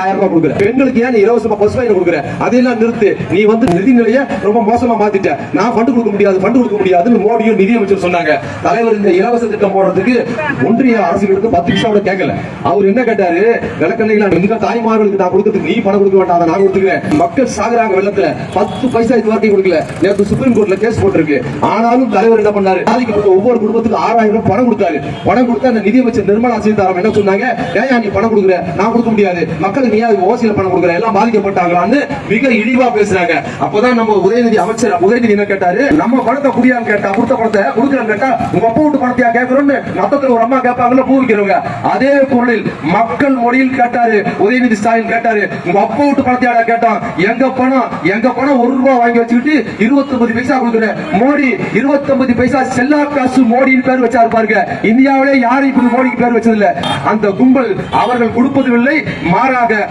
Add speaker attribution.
Speaker 1: 1000 ரூபாய் கொடுக்குற. பெண்களுக்கு ஏன் இலவசமா பஸ் பயணம் கொடுக்குற? அதையெல்லாம் நிறுத்து. நீ வந்து நிதி நிலையை ரொம்ப மோசமா மாத்திட்ட. நான் ஃபண்ட் கொடுக்க முடியாதுன்னு மோடியும் நிதியமைச்சர் சொன்னாங்க. தலைவர் இந்த இலவச திட்டம் போடுறதுக்கு ஒன்றிய அரசுகளுக்கு 10 நிமிஷம் கூட கேட்கல. அவர் என்ன கேட்டாரு? விளக்கண்ணைகளா எங்க தாய்மார்களுக்கு நான் கொடுக்கிறதுக்கு நீ பணம் கொடுக்க வேண்டாம், நான் கொடுத்துக்கிறேன். மக்கள் சாகுறாங்க வெள்ளத்துல, 10 பைசா இது வரைக்கும் கொடுக்கல. நேற்று சுப்ரீம் கோர்ட்ல கேஸ் போட்டிருக்கு. ஆனாலும் தலைவர் என்ன பண்ணாரு? பாதிக்கப்பட்ட ஒவ்வொரு குடும்பத்துக்கு 6000 ரூபாய் பணம் கொடுத்தாரு. பணம் கொடுத்தா அந்த நிதியமைச்சர் நிர்மலா சீதாராமன் என்ன சொன்னாங்க? ஏன் நீ பணம் கொடுக்குற? நான் கொடுக்க முடியாது. மக்களுக்கு நீ ஓசியில பணம் கொடுக்குற, எல்லாம் பாதிக்கப்பட்டாங்களான்னு மிக இழிவா பேசுறாங்க. அப்பதான் நம்ம உதயநிதி அமைச்சர் உதயநிதி என்ன கேட்டாரு? நம்ம பணத்தை குடியான்னு கேட்டா, கொடுத்த பணத்தை கொடுக்குறேன்னு கேட்டா, உங்க அப்பா வீட்டு பணத்தையா கேட்கிறோம்னு நத்தத்துல ஒரு அம்மா கேட்பாங்கல்ல, பூ விக்கிறவங்க. அதே பொருளில் மக்கள் மொழியில் கேட்டாரு உதயநிதி ஸ்டாலின் கேட்டாரு, உங்க அப்பா வீட்டு பணத்தையாடா கேட்டான். எங்க பணம் 1 ரூபாய் வாங்கி வச்சுக்கிட்டு 29 பைசா கொடுக்குறேன். மோடி 29 பைசா செல்லா காசு மோடியின் பேர் வச்சாரு பாருங்க. இந்தியாவிலே யாரும் இப்படி மோடிக்கு பேர் வச்சதில்லை. அந்த கும்பல் அவர்கள் கொடுப்பதில்லை, மாறாக